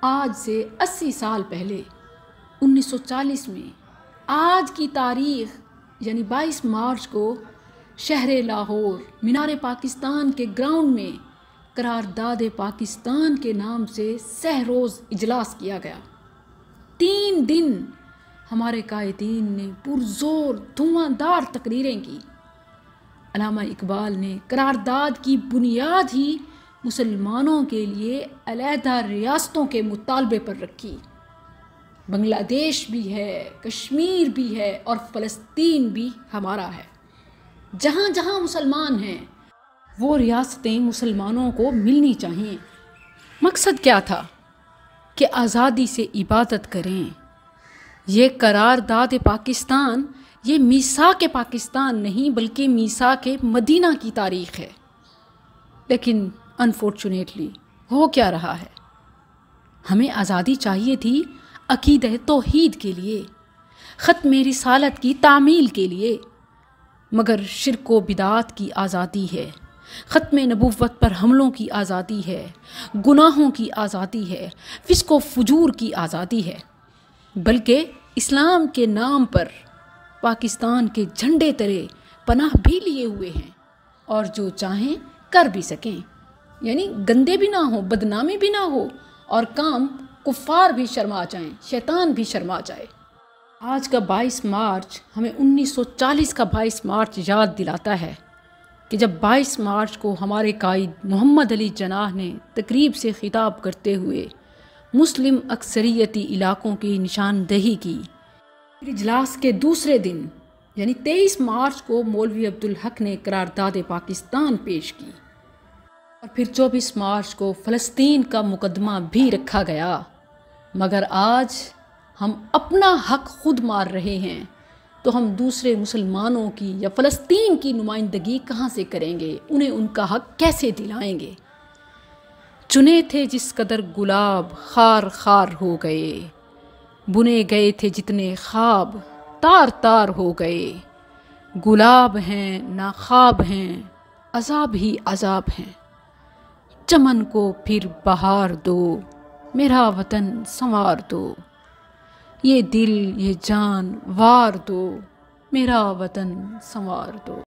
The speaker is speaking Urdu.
آج سے 80 سال پہلے 1940 میں آج کی تاریخ یعنی 22 مارچ کو شہر لاہور مینار پاکستان کے گراؤنڈ میں قرارداد پاکستان کے نام سے سہ روز اجلاس کیا گیا۔ 3 دن ہمارے قائدین نے پرزور دھواں دار تقریریں کی۔ علامہ اقبال نے قرارداد کی بنیاد ہی مسلمانوں کے لیے علیحدہ ریاستوں کے مطالبے پر رکھی۔ بنگلہ دیش بھی ہے، کشمیر بھی ہے اور فلسطین بھی ہمارا ہے۔ جہاں جہاں مسلمان ہیں وہ ریاستیں مسلمانوں کو ملنی چاہیے۔ مقصد کیا تھا؟ کہ آزادی سے عبادت کریں۔ یہ قرارداد پاکستان یہ میثاق پاکستان نہیں بلکہ میثاق مدینہ کی تاریخ ہے۔ لیکن انفارچونیٹلی ہو کیا رہا ہے؟ ہمیں آزادی چاہیے تھی عقیدہ توحید کے لیے، ختم رسالت کی تعمیل کے لیے، مگر شرک و بدعات کی آزادی ہے، ختم نبوت پر حملوں کی آزادی ہے، گناہوں کی آزادی ہے، فسق و فجور کی آزادی ہے، بلکہ اسلام کے نام پر پاکستان کے جھنڈے تلے پناہ بھی لیے ہوئے ہیں اور جو چاہیں کر بھی سکیں، یعنی گندے بھی نہ ہو، بدنامی بھی نہ ہو اور کام کفار بھی شرما جائیں، شیطان بھی شرما جائے۔ آج کا 22 مارچ ہمیں 1940 کا 22 مارچ یاد دلاتا ہے کہ جب 22 مارچ کو ہمارے قائد محمد علی جناح نے تقریب سے خطاب کرتے ہوئے مسلم اکثریتی علاقوں کی نشاندہی کی۔ اجلاس کے دوسرے دن یعنی 23 مارچ کو مولوی عبدالحق نے قرارداد پاکستان پیش کی اور پھر 24 مارچ کو فلسطین کا مقدمہ بھی رکھا گیا۔ مگر آج ہم اپنا حق خود مار رہے ہیں تو ہم دوسرے مسلمانوں کی یا فلسطین کی نمائندگی کہاں سے کریں گے؟ انہیں ان کا حق کیسے دلائیں گے؟ چنے تھے جس قدر گلاب خار خار ہو گئے، بنے گئے تھے جتنے خواب تار تار ہو گئے، گلاب ہیں نہ خواب ہیں عذاب ہی عذاب ہیں، چمن کو پھر بہار دو میرا وطن سنوار دو، یہ دل یہ جان وار دو میرا وطن سنوار دو۔